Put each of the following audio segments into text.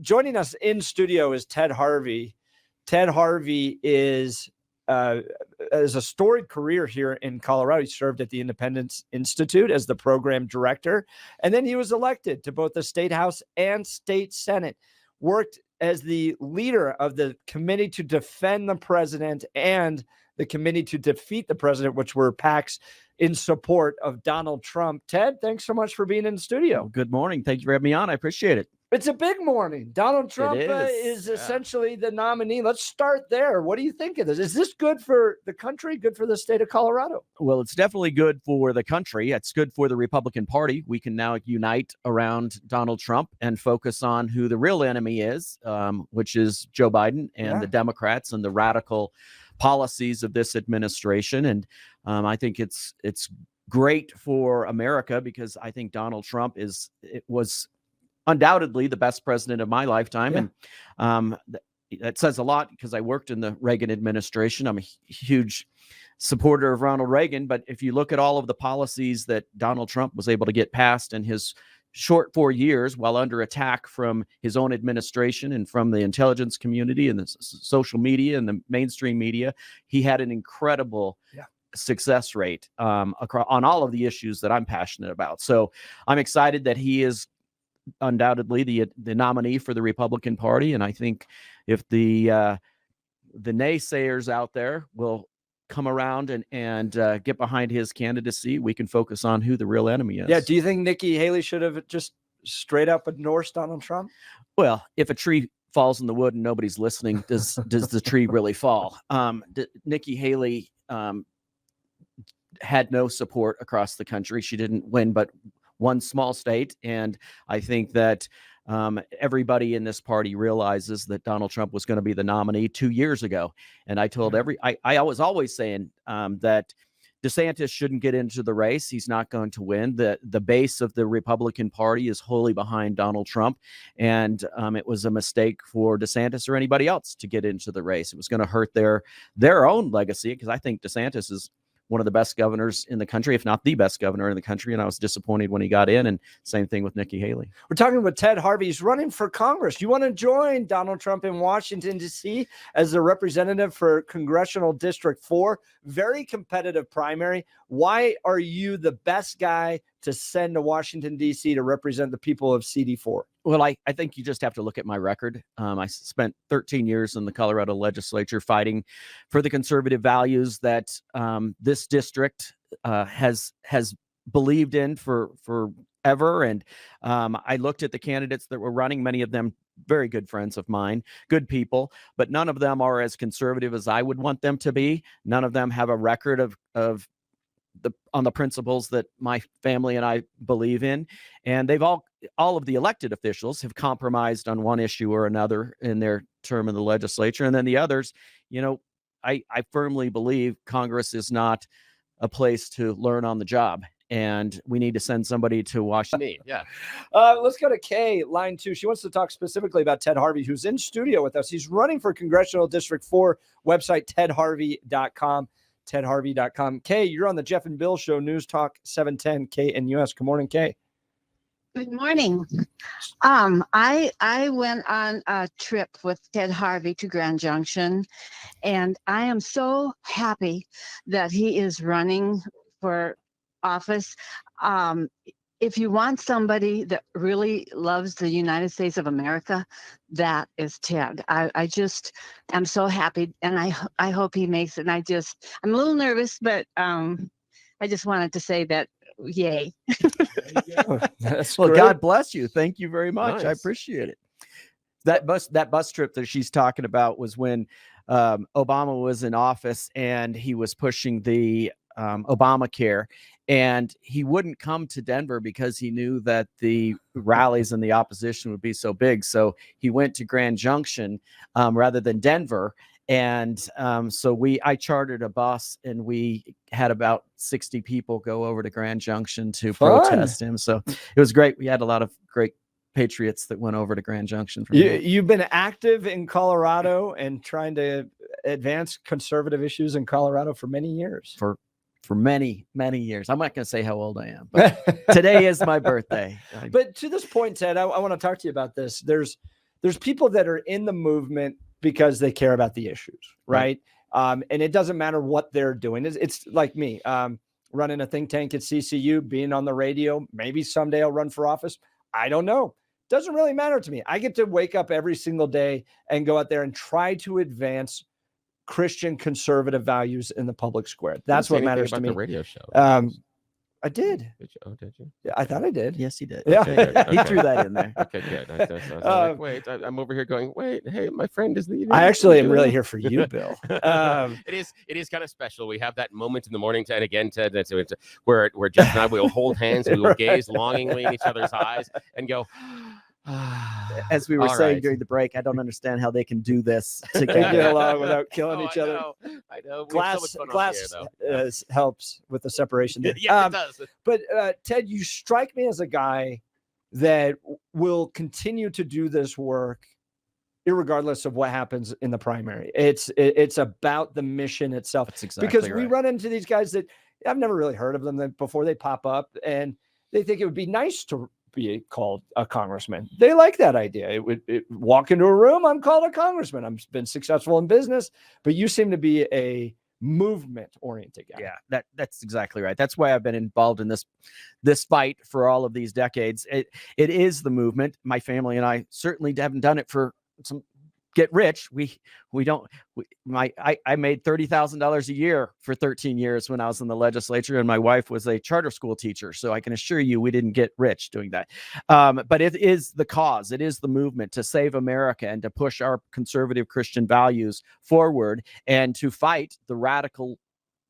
Joining us in studio is Ted Harvey. Ted Harvey is a storied career here in Colorado. He served at the Independence Institute as the program director, and then he was elected to both the State House and State Senate. Worked as the leader of the Committee to Defend the President and the Committee to Defeat the President, which were PACs in support of Donald Trump. Ted, thanks so much for being in the studio. Well, good morning. Thank you for having me on. I appreciate it. It's a big morning. Donald Trump is essentially the nominee. Let's start there. What do you think of this? Is this good for the country, good for the state of Colorado? Well, it's definitely good for the country. It's good for the Republican Party. We can now unite around Donald Trump and focus on who the real enemy is, which is Joe Biden and the Democrats and the radical policies of this administration. And I think it's great for America because I think Donald Trump was undoubtedly the best president of my lifetime. And that says a lot because I worked in the Reagan administration. I'm a huge supporter of Ronald Reagan. But if you look at all of the policies that Donald Trump was able to get passed in his short 4 years while under attack from his own administration and from the intelligence community and the social media and the mainstream media, he had an incredible success rate across on all of the issues that I'm passionate about. So I'm excited that he is undoubtedly the nominee for the Republican Party. And I think if the naysayers out there will come around and get behind his candidacy, we can focus on who the real enemy is. Yeah. Do you think Nikki Haley should have just straight up endorsed Donald Trump? Well, if a tree falls in the wood and nobody's listening, does the tree really fall? Nikki Haley had no support across the country. She didn't win but one small state. And I think that everybody in this party realizes that Donald Trump was going to be the nominee 2 years ago. And I told I was always saying that DeSantis shouldn't get into the race. He's not going to win. The base of the Republican Party is wholly behind Donald Trump. And it was a mistake for DeSantis or anybody else to get into the race. It was going to hurt their own legacy because I think DeSantis is one of the best governors in the country, if not the best governor in the country. And I was disappointed when he got in, and same thing with Nikki Haley. We're talking with Ted Harvey. He's running for Congress. You want to join Donald Trump in Washington, D.C. as a representative for Congressional District 4. Very competitive primary. Why are you the best guy to send to Washington, D.C. to represent the people of CD4? Well, I think you just have to look at my record. I spent 13 years in the Colorado legislature fighting for the conservative values that this district has believed in forever. And I looked at the candidates that were running, many of them very good friends of mine, good people, but none of them are as conservative as I would want them to be. None of them have a record on the principles that my family and I believe in. And they've all of the elected officials have compromised on one issue or another in their term in the legislature. And then the others, I firmly believe Congress is not a place to learn on the job. And we need to send somebody to Washington. Let's go to Kay, line 2. She wants to talk specifically about Ted Harvey, who's in studio with us. He's running for Congressional District 4, website tedharvey.com. tedharvey.com. Kay, you're on the Jeff and Bill Show, News Talk 710 KNUS. Good morning, Kay. Good morning. I went on a trip with Ted Harvey to Grand Junction, and I am so happy that he is running for office. If you want somebody that really loves the United States of America, that is Ted. I just am so happy, and I hope he makes it. And I'm a little nervous, but I just wanted to say that, yay. Well, God bless you. Thank you very much. Nice. I appreciate it. That bus trip that she's talking about was when Obama was in office and he was pushing the Obamacare. And he wouldn't come to Denver because he knew that the rallies and the opposition would be so big. So he went to Grand Junction rather than Denver. And I chartered a bus, and we had about 60 people go over to Grand Junction to protest him. So it was great. We had a lot of great patriots that went over to Grand Junction. You've been active in Colorado and trying to advance conservative issues in Colorado for many years. For for many, many years. I'm not going to say how old I am, but today is my birthday. But to this point, Ted, I want to talk to you about this. There's people that are in the movement because they care about the issues, right? And it doesn't matter what they're doing. It's like me, running a think tank at CCU, being on the radio. Maybe someday I'll run for office. I don't know. Doesn't really matter to me. I get to wake up every single day and go out there and try to advance Christian conservative values in the public square. That's what matters to me. The radio show. I did. Did you? Yeah, I thought I did. Yes, he did. Yeah. Okay, good. He Okay. threw that in there. Okay, good. I was like, wait, I'm over here going, wait, hey, my friend is the. I actually am really here for you, Bill. It is kind of special. We have that moment in the morning, Ted, again, Ted, that's where Jeff and I will hold hands, we will gaze longingly in each other's eyes and go. As we were All saying right. during the break, I don't understand how they can do this They get together. along without killing each other. I know. We have so much fun off the air, Glass helps with the separation. yeah, it does. But Ted, you strike me as a guy that will continue to do this work irregardless of what happens in the primary. It's about the mission itself. That's exactly Because we right. run into these guys that I've never really heard of them before they pop up, and they think it would be nice to be called a congressman. They like that idea. It would walk into a room, I'm called a congressman. I've been successful in business, but you seem to be a movement-oriented guy. Yeah, that's exactly right. That's why I've been involved in this fight for all of these decades. It is the movement. My family and I certainly haven't done it for some get rich. I made $30,000 a year for 13 years when I was in the legislature, and my wife was a charter school teacher. So I can assure you we didn't get rich doing that. But it is the cause. It is the movement to save America and to push our conservative Christian values forward and to fight the radical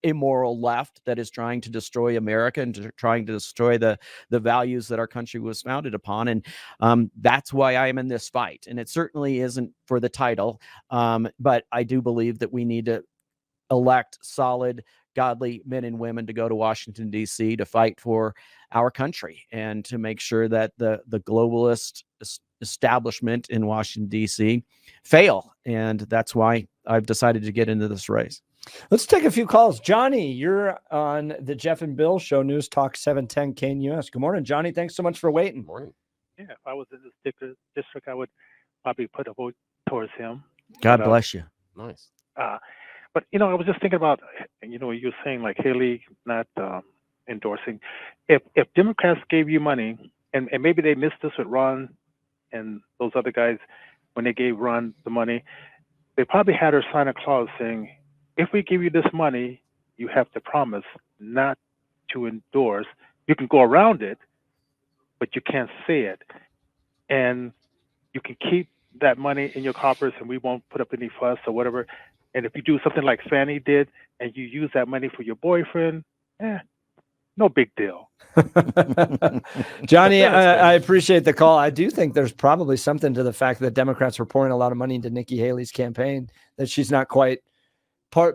immoral left that is trying to destroy America and trying to destroy the values that our country was founded upon. And that's why I am in this fight. And it certainly isn't for the title, but I do believe that we need to elect solid, godly men and women to go to Washington, D.C. to fight for our country and to make sure that the globalist establishment in Washington, D.C. fail. And that's why I've decided to get into this race. Let's take a few calls. Johnny, you're on the Jeff and Bill Show, News Talk 710 KNUS. Good morning, Johnny. Thanks so much for waiting. Good morning. Yeah, if I was in this district, I would probably put a vote towards him. God But, bless you. Nice. But I was just thinking about, you were saying like Haley not endorsing. If Democrats gave you money, and maybe they missed this with Ron and those other guys when they gave Ron the money, they probably had her sign a clause saying, if we give you this money, you have to promise not to endorse. You can go around it, but you can't say it. And you can keep that money in your coffers and we won't put up any fuss or whatever. And if you do something like Fannie did and you use that money for your boyfriend, no big deal. Johnny, I appreciate the call. I do think there's probably something to the fact that Democrats were pouring a lot of money into Nikki Haley's campaign, that she's not quite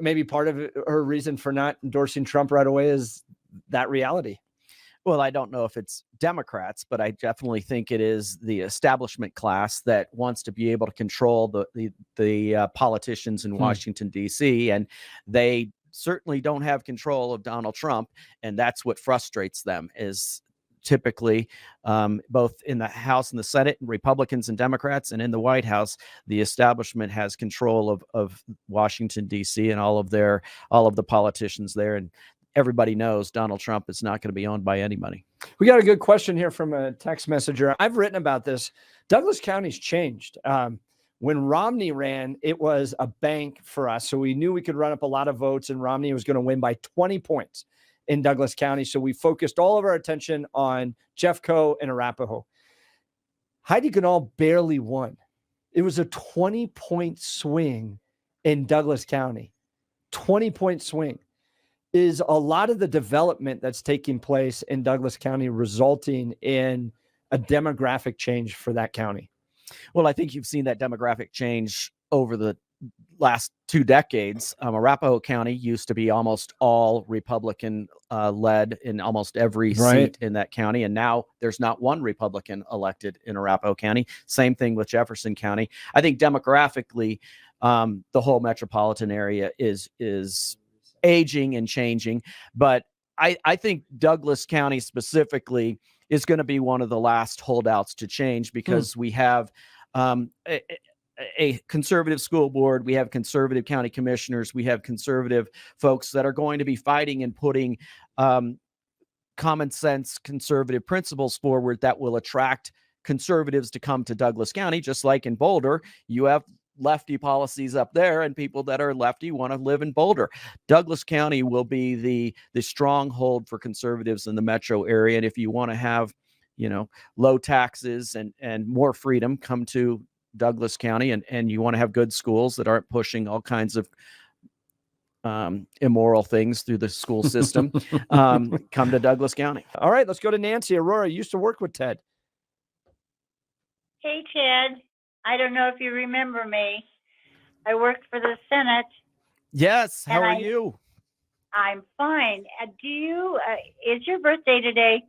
maybe part of her reason for not endorsing Trump right away is that reality. Well, I don't know if it's Democrats, but I definitely think it is the establishment class that wants to be able to control the politicians in Washington, D.C., and they certainly don't have control of Donald Trump, and that's what frustrates them is typically both in the House and the Senate, Republicans and Democrats, and in the White House, the establishment has control of Washington, D.C. and all of the politicians there. And everybody knows Donald Trump is not going to be owned by anybody. We got a good question here from a text messenger. I've written about this. Douglas County's changed. When Romney ran, it was a bank for us. So we knew we could run up a lot of votes and Romney was going to win by 20 points in Douglas County. So we focused all of our attention on Jeffco and Arapahoe. Heidi Ganahl barely won. It was a 20-point swing in Douglas County. 20-point swing. Is a lot of the development that's taking place in Douglas County resulting in a demographic change for that county? Well, I think you've seen that demographic change over the last 2 decades. Arapahoe County used to be almost all Republican led in almost every seat in that county. And now there's not one Republican elected in Arapahoe County. Same thing with Jefferson County. I think demographically, the whole metropolitan area is aging and changing. But I think Douglas County specifically is going to be one of the last holdouts to change, because we have a conservative school board, we have conservative county commissioners, we have conservative folks that are going to be fighting and putting common sense conservative principles forward that will attract conservatives to come to Douglas County. Just like in Boulder, you have lefty policies up there, and people that are lefty want to live in Boulder. Douglas County will be the stronghold for conservatives in the metro area. And if you want to have, low taxes and more freedom, come to Douglas County, and you want to have good schools that aren't pushing all kinds of immoral things through the school system, come to Douglas County. All right, let's go to Nancy. Aurora used to work with Ted. Hey, Ted. I don't know if you remember me. I worked for the Senate. Yes. How are you? I'm fine. Is your birthday today?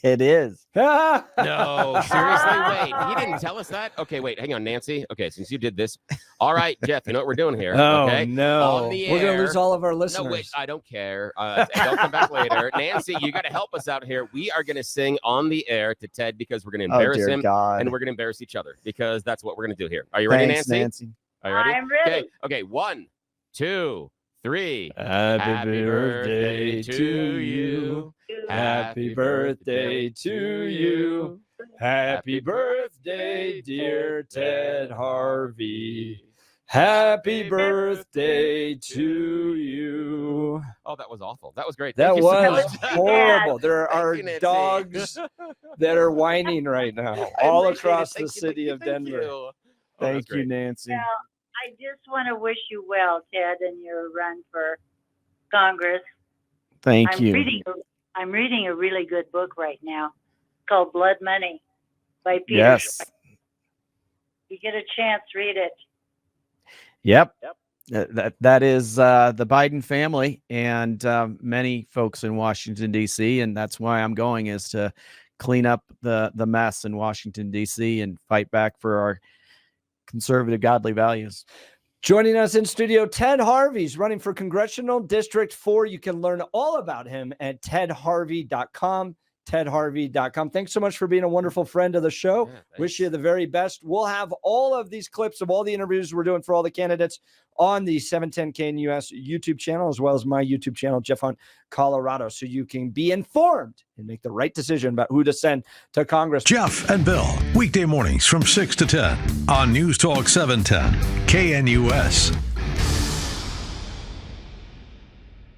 It is. No, seriously, wait. He didn't tell us that? Okay, wait, hang on, Nancy. Okay, since you did this. All right, Jeff, you know what we're doing here? Oh, okay? no. On the We're going air. to lose all of our listeners. No, wait, I don't care. They'll come back later. Nancy, you got to help us out here. We are going to sing on the air to Ted, because we're going to embarrass him, God. and we're going to embarrass each other, because that's what we're going to do here. Are you ready, Thanks, Nancy? Are you ready? I'm ready. Okay, 1, 2, 3. Happy birthday to you. Happy birthday to you. Happy birthday, dear Ted Harvey. Happy birthday to you. Oh, that was awful. That was great. That Thank you so was much. horrible. There are you, Nancy. dogs that are whining right now I all appreciate it. across the Thank you, city thank of you, thank Denver. you. Oh, Thank that's you, great. Nancy. Well, I just want to wish you well, Ted, in your run for Congress. Thank you. I'm reading a really good book right now called Blood Money by Peter. Yes. If you get a chance, read it. Yep. That is the Biden family and many folks in Washington, D.C. And that's why I'm going, is to clean up the mess in Washington, D.C. and fight back for our conservative, godly values. Joining us in studio, Ted Harvey's running for Congressional District 4. You can learn all about him at tedharvey.com. tedharvey.com. Thanks so much for being a wonderful friend of the show. Yeah, Wish you the very best. We'll have all of these clips of all the interviews we're doing for all the candidates on the 710 KNUS YouTube channel, as well as my YouTube channel, Jeff Hunt, Colorado, so you can be informed and make the right decision about who to send to Congress. Jeff and Bill, weekday mornings from 6 to 10 on News Talk 710 KNUS.